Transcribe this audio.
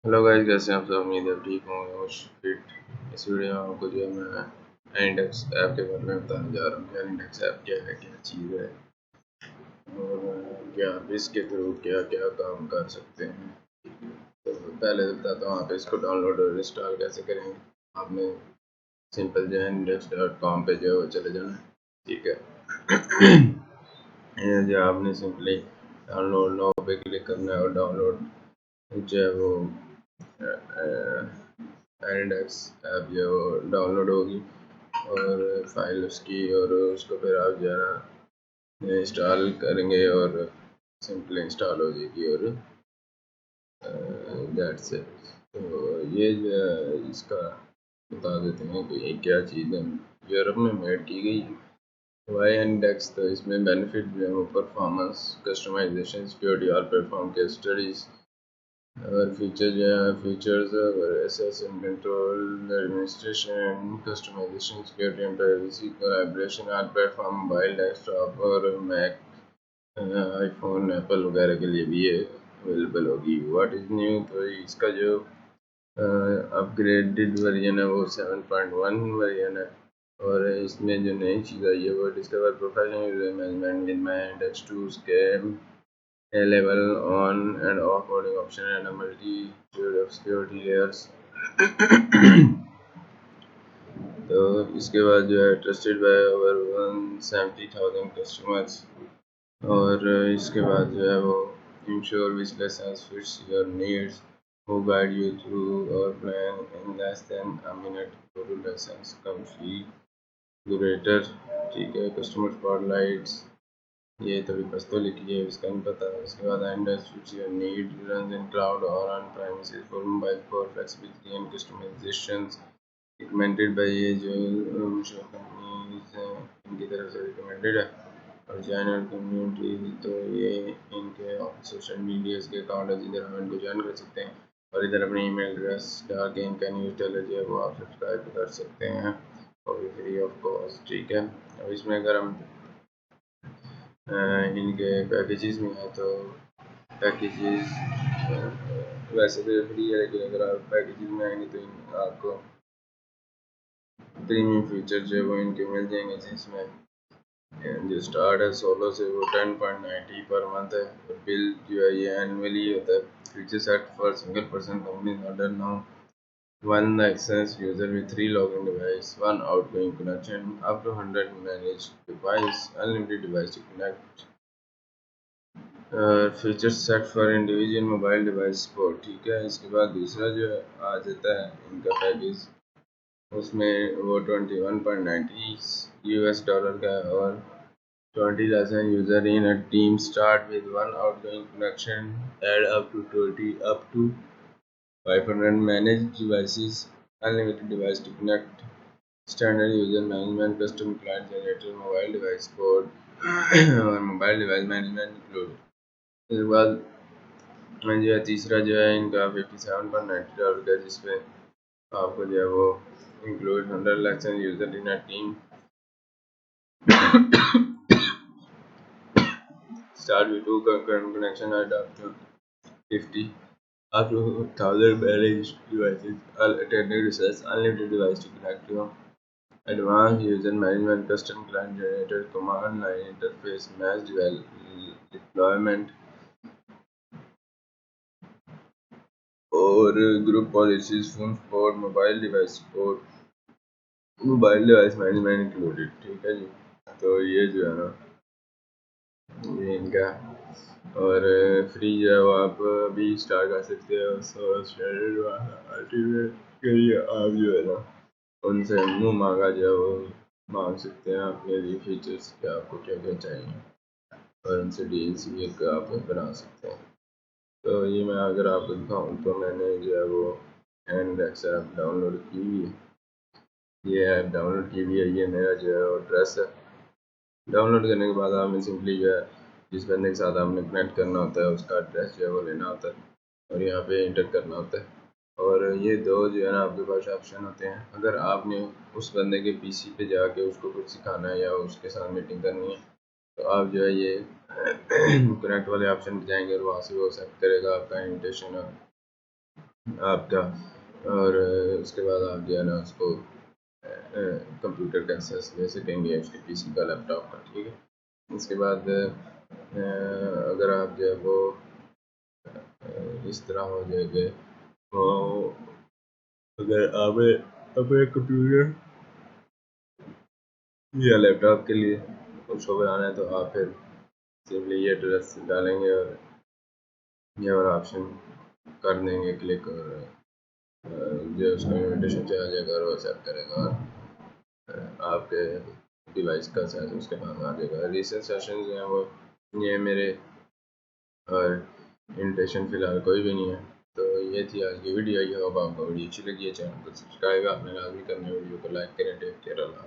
Hello guys, कैसे हैं आप सब। उम्मीद है ठीक होंगे और फिट। इस वीडियो में आपको जो है मैं इंडेक्स ऐप के बारे में बताने जा रहा हूँ कि इंडेक्स ऐप क्या है, क्या चीज़ है और क्या आप इसके थ्रू क्या क्या काम कर सकते हैं। तो पहले तो बताता हूँ आप इसको डाउनलोड और इंस्टॉल कैसे करेंगे। आपने सिंपल जो है index.com पे जो है वो चले जाना है, ठीक है। ये जो आपने सिंपली डाउनलोड नो पे क्लिक करना है और डाउनलोड जो है वो इंडेक्स ऐप जो डाउनलोड होगी और फाइल उसकी, और उसको फिर आप जो है ना इंस्टॉल करेंगे और सिंपली इंस्टॉल हो जाएगी और दैट्स इट। तो ये जो है इसका बता देते हैं कि ये क्या चीज़ है, यूरोप में मेड की गई है। वाई इंडेक्स, तो इसमें बेनिफिट जो है वो परफॉर्मेंस, कस्टमाइजेशन, सिक्योरिटी और प्लेटफॉर्म के स्टडीज और फीचर जो है features access and control, administration, customization, security and privacy, collaboration और प्लेटफॉर्म मोबाइल, डेस्कटॉप और मैक, आईफोन, एप्पल वगैरह के लिए भी ये अवेलेबल होगी। व्हाट इज़ न्यू, तो इसका जो अपग्रेडेड वर्जन है वो 7.1 वर्जन है और इसमें जो नई चीज़ आई है वो discover professional user management with my index to scam a level on and offboarding option and a multitude of security layers। तो इसके बाद जो है ट्रस्टेड बाय ओवर 170,000 कस्टमर्स और इसके बाद जो है वो ensure which lesson fits your needs, who guide you through our plan in less than a minute, total lessons configurator, ठीक है। कस्टमर स्पॉटलाइट्स, ये थोड़ी पस्तो लिखी है, इसका नहीं पता। इसके बाद Anders which your need runs in cloud or on premises for mobile for flexibility and customizations recommended by ये जो शो कंपनीज हैं इनकी तरफ से रिकमेंडेड है। और चैनल कम्युनिटी, तो ये इनके सोशल मीडिया के अकाउंट है जिधर हम इनको ज्वाइन कर सकते हैं और इधर अपनी ईमेल एड्रेस डाल के इनका न्यूज़ टेलर जो है वो आप सब्सक्राइब कर सकते हैं और भी फ्री ऑफ कॉस्ट, ठीक है। अब इसमें अगर हम इनके पैकेजेस में है तो पैकेजेस वैसे तो फ्री है, लेकिन अगर आप पैकेजेस में आएंगे तो आपको प्रीमियम फीचर जो है वो इनके मिल जाएंगे, जिसमें जो स्टार्ट है 16 से वो 10.90 पर मंथ है और बिल जो है ये एनुअली होता है। Feature set for single person company order now, one access user with 3 login device, one outgoing connection, up to 100 managed device, unlimited device to connect, feature set for individual mobile device support, ठीक है। इसके बाद दूसरा जो आ जाता है इनका package, उसमें वो 21.90 US डॉलर का है और 20 lesson user in a team start with one outgoing connection, add up to 500 manage devices, unlimited device to connect, standard user management, custom client generator, mobile device support और mobile device management include. उसके बाद जो है तीसरा जो है इनका 57.90 dollar का, जिसमें आपको जो है वो include 100 license user in a team, start with two concurrent connection at up to 50, up to 1000 managed devices, attended research, unlimited device to connect to advanced user management, custom client generated command line interface, mass deployment और group policies, phone support, mobile device management included, ठीक है जी। तो ये जो है ना ये इनका, और फ्री जो है वो आप अभी स्टार्ट कर सकते हो। सो स्टैंडर्ड वाला अल्टीमेट के लिए आप जो है ना उनसे मुँह मांगा जो है वो मांग सकते हैं अपने लिए फीचर्स के, आपको क्या क्या चाहिए और उनसे डील्स भी एक आप बना सकते हैं। तो ये मैं अगर आपको दिखाऊँ तो मैंने जो है वो इंडेक्स ऐप डाउनलोड की हुई है, ये ऐप डाउनलोड की हुई है, ये मेरा जो है वो एड्रेस है। डाउनलोड करने के बाद आपने सिंपली जो है जिस बंदे के साथ आपने कनेक्ट करना होता है उसका एड्रेस जो है वो लेना होता है और यहाँ पे इंटर करना होता है। और ये दो जो है ना आपके पास ऑप्शन होते हैं, अगर आपने उस बंदे के पीसी पे जाके उसको कुछ सिखाना है या उसके साथ मीटिंग करनी है तो आप जो है ये कनेक्ट वाले ऑप्शन पे जाएंगे और वहाँ से वो एक्सेप्ट करेगा आपका इन्विटेशन आपका। और उसके बाद आप जो है ना उसको कंप्यूटर का एक्सेस ले सकेंगे, उसके पीसी का, लैपटॉप का, ठीक है। इसके बाद अगर आप जो है वो इस तरह हो जाएंगे तो अगर आप अपने कंप्यूटर या लैपटॉप के लिए उसको बनाना है तो आप फिर सिंपली ये एड्रेस डालेंगे और ये वाला ऑप्शन कर देंगे क्लिक, और जो उसका इन्विटेशन चला जाएगा और वो एक्सेप्ट करेगा और आपके डिवाइस का साइज उसके पास आ जाएगा। रिसेंट सेशन जो हैं वो ये मेरे, और इन्विटेशन फ़िलहाल कोई भी नहीं है। तो ये थी आज की वीडियो। आई होप आपको वीडियो अच्छी लगी है। चैनल को सब्सक्राइब आपने लाजमी करना है, वीडियो को लाइक करें। टेक केयर, अल्लाह।